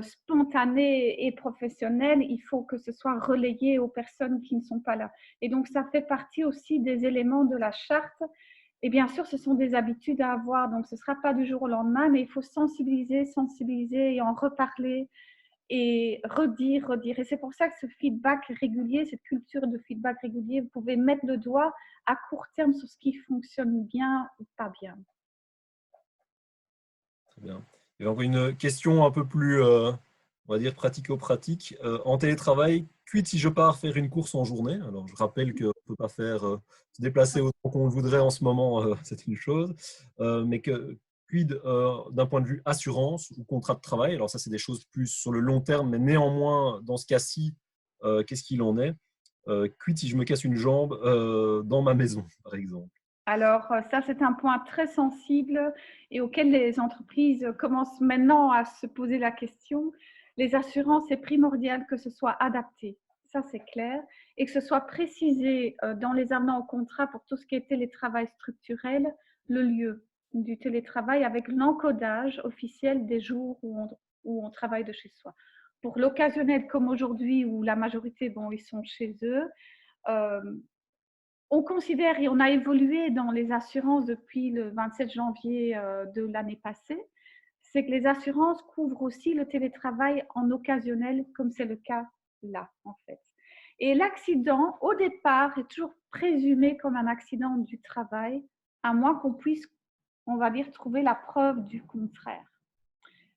spontanées et professionnelles, il faut que ce soit relayé aux personnes qui ne sont pas là. Et donc, ça fait partie aussi des éléments de la charte. Et bien sûr, ce sont des habitudes à avoir, donc ce ne sera pas du jour au lendemain, mais il faut sensibiliser et en reparler et redire, redire. Et c'est pour ça que ce feedback régulier, cette culture de feedback régulier, vous pouvez mettre le doigt à court terme sur ce qui fonctionne bien ou pas bien. Très bien. Il y a encore une question un peu plus, on va dire, pratico-pratique. En télétravail, quid si je pars faire une course en journée? Alors, je rappelle qu'on ne peut pas faire se déplacer autant qu'on le voudrait en ce moment, c'est une chose. Mais quid d'un point de vue assurance ou contrat de travail? Alors, ça, c'est des choses plus sur le long terme, mais néanmoins, dans ce cas-ci, qu'est-ce qu'il en est? Quid si je me casse une jambe dans ma maison, par exemple? Alors, ça, c'est un point très sensible et auquel les entreprises commencent maintenant à se poser la question. Les assurances, c'est primordial que ce soit adapté, ça c'est clair, et que ce soit précisé dans les avenants au contrat pour tout ce qui est télétravail structurel, le lieu du télétravail avec l'encodage officiel des jours où on travaille de chez soi. Pour l'occasionnel comme aujourd'hui où la majorité, bon, ils sont chez eux, On considère et on a évolué dans les assurances depuis le 27 janvier de l'année passée, c'est que les assurances couvrent aussi le télétravail en occasionnel, comme c'est le cas là, en fait. Et l'accident, au départ, est toujours présumé comme un accident du travail, à moins qu'on puisse, on va dire, trouver la preuve du contraire.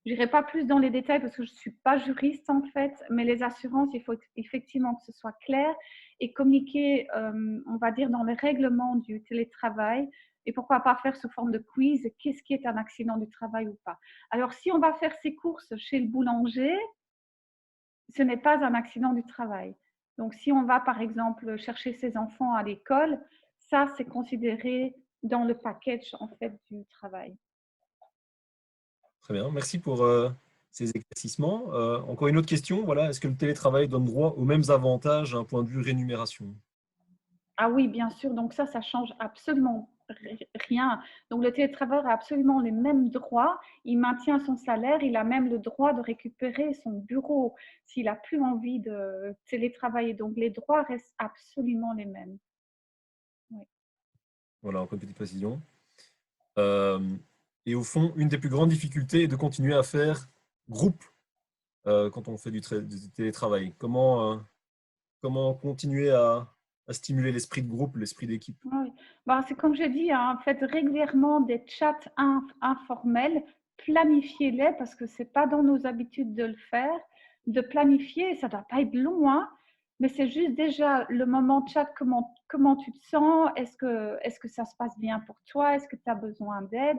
Je n'irai pas plus dans les détails parce que je ne suis pas juriste en fait, mais les assurances, il faut effectivement que ce soit clair et communiquer, on va dire, dans les règlements du télétravail. Et pourquoi pas faire sous forme de quiz, qu'est-ce qui est un accident du travail ou pas. Alors, si on va faire ses courses chez le boulanger, ce n'est pas un accident du travail. Donc, si on va, par exemple, chercher ses enfants à l'école, ça, c'est considéré dans le package en fait du travail. Très bien, merci pour ces éclaircissements. Encore une autre question, voilà, est-ce que le télétravail donne droit aux mêmes avantages d'un point de vue rémunération? Ah oui, bien sûr. Donc ça change absolument rien. Donc le télétravailleur a absolument les mêmes droits. Il maintient son salaire. Il a même le droit de récupérer son bureau s'il n'a plus envie de télétravailler. Donc les droits restent absolument les mêmes. Oui. Voilà, encore une petite précision. Euh, et au fond, une des plus grandes difficultés est de continuer à faire groupe quand on fait du télétravail. Comment continuer à stimuler l'esprit de groupe, l'esprit d'équipe? Oui. Bah, c'est comme j'ai dit, hein, faites régulièrement des chats informels, planifiez-les parce que ce n'est pas dans nos habitudes de le faire, de planifier, ça ne doit pas être long, hein, mais c'est juste déjà le moment de chat, comment tu te sens, est-ce que ça se passe bien pour toi, est-ce que tu as besoin d'aide,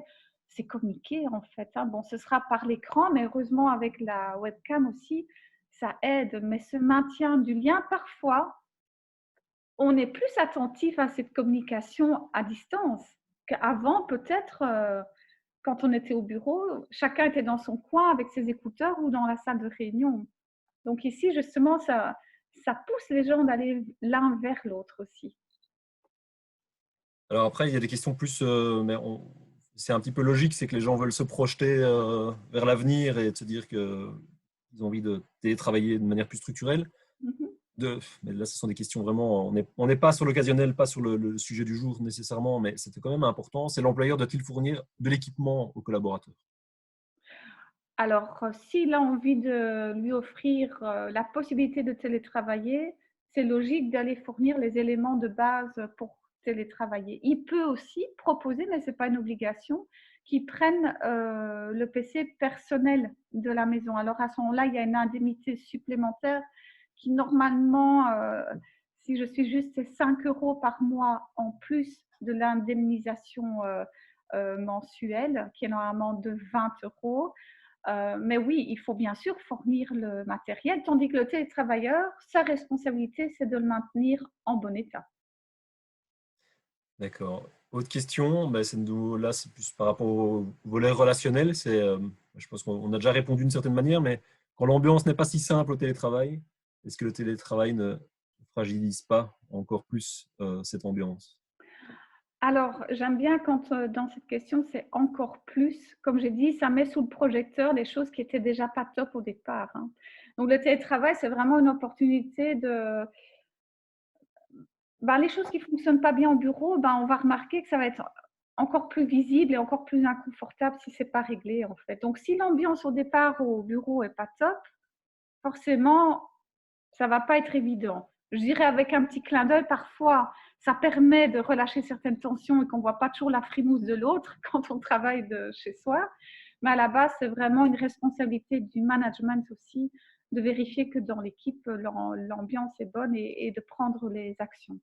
c'est communiquer en fait. Hein. Bon, ce sera par l'écran, mais heureusement avec la webcam aussi, ça aide, mais ce maintien du lien parfois, on est plus attentif à cette communication à distance qu'avant, peut-être, quand on était au bureau, chacun était dans son coin avec ses écouteurs ou dans la salle de réunion. Donc ici, justement, ça pousse les gens d'aller l'un vers l'autre aussi. Alors après, il y a des questions plus, mais c'est un petit peu logique, c'est que les gens veulent se projeter vers l'avenir et de se dire qu'ils ont envie de télétravailler de manière plus structurelle. Mhm. Mais là, ce sont des questions vraiment, on n'est pas sur l'occasionnel, pas sur le sujet du jour nécessairement, mais c'était quand même important. C'est l'employeur doit-il fournir de l'équipement aux collaborateurs? Alors, s'il a envie de lui offrir la possibilité de télétravailler, c'est logique d'aller fournir les éléments de base pour télétravailler. Il peut aussi proposer, mais ce n'est pas une obligation, qu'ils prennent le PC personnel de la maison. Alors, à ce moment-là, il y a une indemnité supplémentaire qui, normalement, si je suis juste, c'est 5 € par mois en plus de l'indemnisation mensuelle, qui est normalement de 20 €. Mais oui, il faut bien sûr fournir le matériel, tandis que le télétravailleur, sa responsabilité, c'est de le maintenir en bon état. D'accord. Autre question, bah, là, c'est plus par rapport au volet relationnel. Je pense qu'on a déjà répondu d'une certaine manière, mais quand l'ambiance n'est pas si simple au télétravail, est-ce que le télétravail ne fragilise pas encore plus cette ambiance? Alors, j'aime bien quand dans cette question, c'est encore plus. Comme j'ai dit, ça met sous le projecteur des choses qui étaient déjà pas top au départ. Hein. Donc, le télétravail, c'est vraiment une opportunité de… Ben, les choses qui ne fonctionnent pas bien au bureau, ben, on va remarquer que ça va être encore plus visible et encore plus inconfortable si ce n'est pas réglé, en fait. Donc, si l'ambiance au départ au bureau n'est pas top, forcément, ça ne va pas être évident. Je dirais avec un petit clin d'œil, parfois, ça permet de relâcher certaines tensions et qu'on ne voit pas toujours la frimousse de l'autre quand on travaille de chez soi. Mais à la base, c'est vraiment une responsabilité du management aussi de vérifier que dans l'équipe, l'ambiance est bonne et de prendre les actions.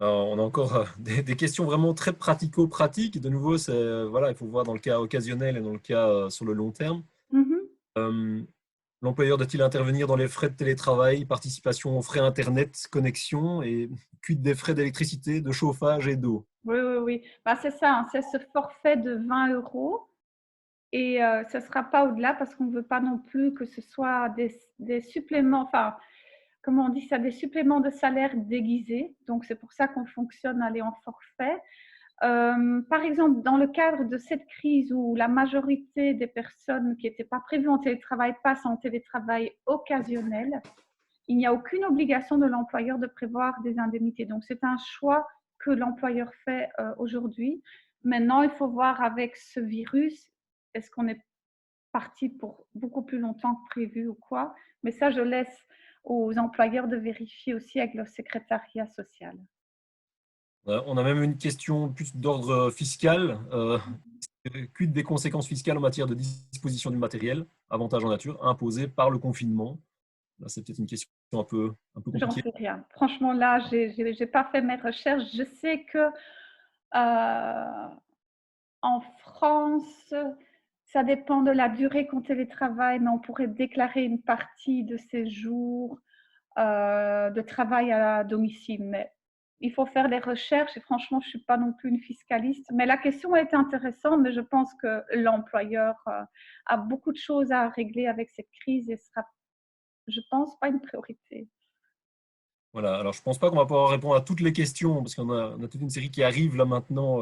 Alors, on a encore des questions vraiment très pratico-pratiques. De nouveau, voilà, il faut voir dans le cas occasionnel et dans le cas sur le long terme. Mhm. Euh, L'employeur doit-il intervenir dans les frais de télétravail, participation aux frais Internet, connexion et quid des frais d'électricité, de chauffage et d'eau? Oui, oui, oui. Bah, c'est ça, hein, c'est ce forfait de 20 € et ce ne sera pas au-delà parce qu'on ne veut pas non plus que ce soit des suppléments, enfin, comment on dit ça, des suppléments de salaire déguisés. Donc, c'est pour ça qu'on fonctionne aller en forfait. Par exemple, dans le cadre de cette crise où la majorité des personnes qui n'étaient pas prévues en télétravail passent en télétravail occasionnel, il n'y a aucune obligation de l'employeur de prévoir des indemnités. Donc, c'est un choix que l'employeur fait aujourd'hui. Maintenant, il faut voir avec ce virus, est-ce qu'on est parti pour beaucoup plus longtemps que prévu ou quoi. Mais ça, je laisse aux employeurs de vérifier aussi avec leur secrétariat social. On a même une question plus d'ordre fiscal. Quid des conséquences fiscales en matière de disposition du matériel, avantage en nature, imposé par le confinement? Là, c'est peut-être une question un peu J'en compliquée. sais rien. Franchement, là, j'ai pas fait mes recherches. Je sais que en France, ça dépend de la durée qu'on télétravaille, mais on pourrait déclarer une partie de ces jours de travail à domicile. Mais il faut faire des recherches et franchement, je ne suis pas non plus une fiscaliste. Mais la question est intéressante, mais je pense que l'employeur a beaucoup de choses à régler avec cette crise et sera, je pense, pas une priorité. Voilà, alors je ne pense pas qu'on va pouvoir répondre à toutes les questions, parce on a toute une série qui arrive là maintenant,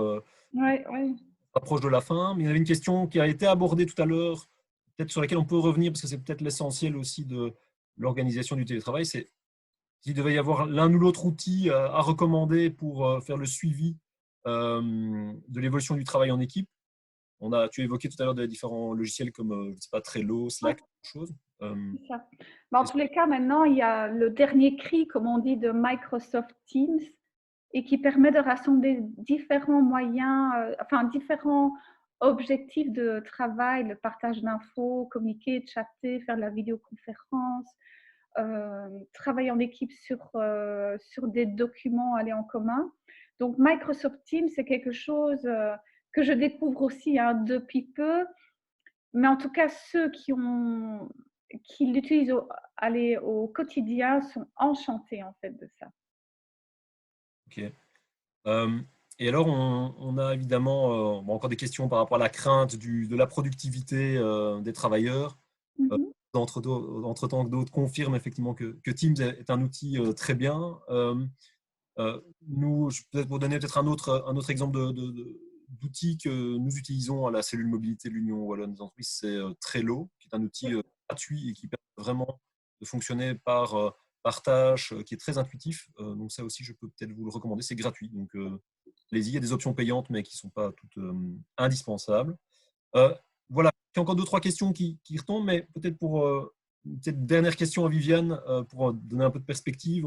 Oui, oui. approche de la fin, mais il y avait une question qui a été abordée tout à l'heure, peut-être sur laquelle on peut revenir, parce que c'est peut-être l'essentiel aussi de l'organisation du télétravail, c'est s'il devait y avoir l'un ou l'autre outil à recommander pour faire le suivi de l'évolution du travail en équipe. Tu as évoqué tout à l'heure des différents logiciels comme je sais pas, Trello, Ouais, Slack, chose. c'est ça. Mais en tous les cas, maintenant, il y a le dernier cri, comme on dit, de Microsoft Teams et qui permet de rassembler différents moyens, enfin différents objectifs de travail, le partage d'infos, communiquer, chatter, faire de la vidéoconférence, travailler en équipe sur des documents aller en commun. Donc Microsoft Teams, c'est quelque chose que je découvre aussi depuis peu, mais en tout cas ceux qui l'utilisent au quotidien sont enchantés en fait de ça. Ok. Et alors, on a évidemment encore des questions par rapport à la crainte de la productivité des travailleurs. Mhm. Entre-temps, d'autres confirment effectivement que Teams est un outil très bien. Nous, peut-être pour donner peut-être un autre exemple d'outil que nous utilisons à la cellule mobilité de l'Union Wallonne des entreprises, c'est Trello, qui est un outil gratuit et qui permet vraiment de fonctionner par tâche, qui est très intuitif. Donc ça aussi, je peux peut-être vous le recommander. C'est gratuit. Donc allez-y, il y a des options payantes, mais qui ne sont pas toutes indispensables. Euh, voilà, il y a encore deux, trois questions qui retombent, mais peut-être pour une dernière question à Viviane, pour donner un peu de perspective,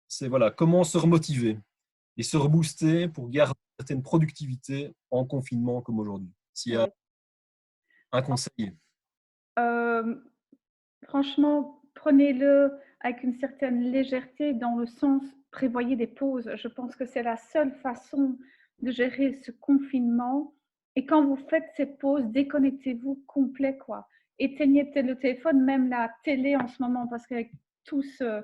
c'est voilà, comment se remotiver et se rebooster pour garder une certaine productivité en confinement comme aujourd'hui. S'il y a Ouais. un conseil. Euh, Franchement, prenez-le avec une certaine légèreté dans le sens prévoyez des pauses. Je pense que c'est la seule façon de gérer ce confinement. Et quand vous faites ces pauses, déconnectez-vous complet, quoi. Éteignez le téléphone, même la télé en ce moment, parce qu'avec tout ce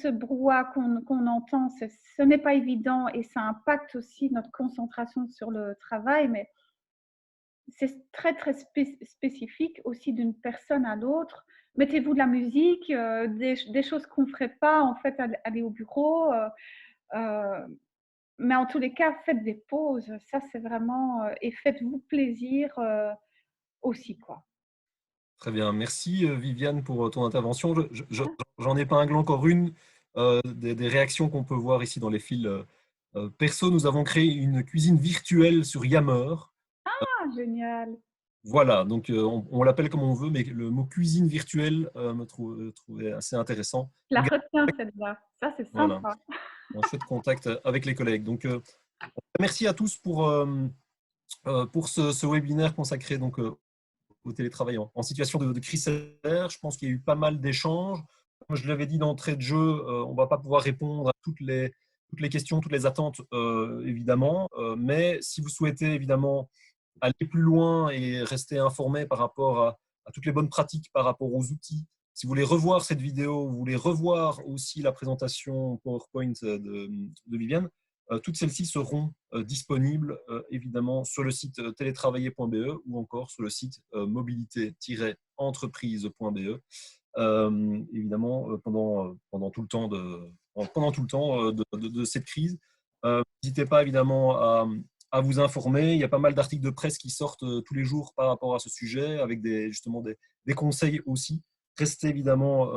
brouhaha qu'on entend, ce n'est pas évident et ça impacte aussi notre concentration sur le travail. Mais c'est très, très spécifique aussi d'une personne à l'autre. Mettez-vous de la musique, des choses qu'on ne ferait pas, en fait, aller au bureau. Euh, mais en tous les cas, faites des pauses. Ça, c'est vraiment... et faites-vous plaisir aussi, quoi. Très bien. Merci Viviane pour ton intervention. J'en épingle encore une des réactions qu'on peut voir ici dans les fils. Perso, nous avons créé une cuisine virtuelle sur Yammer. Ah, génial. Voilà, donc on l'appelle comme on veut, mais le mot cuisine virtuelle trouvait assez intéressant. Je la Donc, retiens, celle-là. Ça, c'est voilà, sympa. un chouette contact avec les collègues. Donc, merci à tous pour ce webinaire consacré donc, au télétravail en situation de crise sanitaire. Je pense qu'il y a eu pas mal d'échanges. Comme je l'avais dit d'entrée de jeu, on ne va pas pouvoir répondre à toutes les questions, toutes les attentes, évidemment. Mais si vous souhaitez, évidemment, aller plus loin et rester informé par rapport à toutes les bonnes pratiques par rapport aux outils. Si vous voulez revoir cette vidéo, vous voulez revoir aussi la présentation PowerPoint de Viviane, toutes celles-ci seront disponibles évidemment sur le site télétravailler.be ou encore sur le site mobilité-entreprise.be. Évidemment, pendant tout le temps de cette crise. N'hésitez pas évidemment à vous informer. Il y a pas mal d'articles de presse qui sortent tous les jours par rapport à ce sujet, avec justement des conseils aussi. Restez évidemment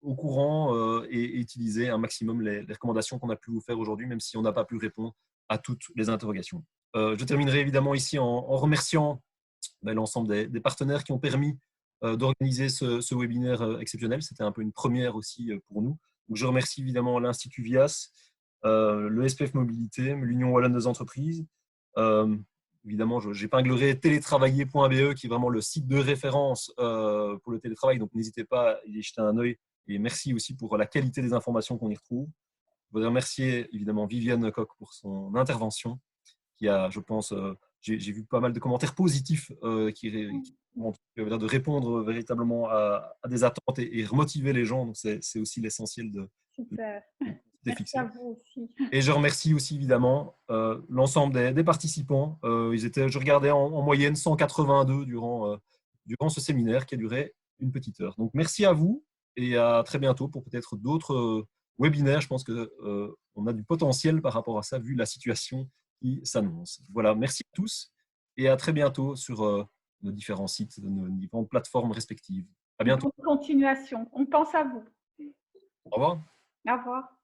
au courant et utiliser un maximum les recommandations qu'on a pu vous faire aujourd'hui, même si on n'a pas pu répondre à toutes les interrogations. Je terminerai évidemment ici en remerciant l'ensemble des partenaires qui ont permis d'organiser ce webinaire exceptionnel. C'était un peu une première aussi pour nous. Donc, je remercie évidemment l'Institut VIAS, le SPF Mobilité, l'Union Wallonne des entreprises. Évidemment, j'épinglerai télétravailler.be qui est vraiment le site de référence pour le télétravail. Donc, n'hésitez pas à y jeter un œil. Et merci aussi pour la qualité des informations qu'on y retrouve. Je voudrais remercier évidemment Viviane Coq pour son intervention qui a, je pense, j'ai vu pas mal de commentaires positifs qui ont l'air de répondre véritablement à des attentes et remotiver les gens. Donc, c'est aussi l'essentiel de Super. Merci fixer. à vous aussi. Et je remercie aussi évidemment l'ensemble des participants. Je regardais en moyenne 182 durant ce séminaire qui a duré une petite heure. Donc, merci à vous et à très bientôt pour peut-être d'autres webinaires. Je pense qu'on a du potentiel par rapport à ça, vu la situation qui s'annonce. Voilà, merci à tous et à très bientôt sur nos différents sites, nos différentes plateformes respectives. À bientôt. Bonne continuation. On pense à vous. Au revoir. Au revoir.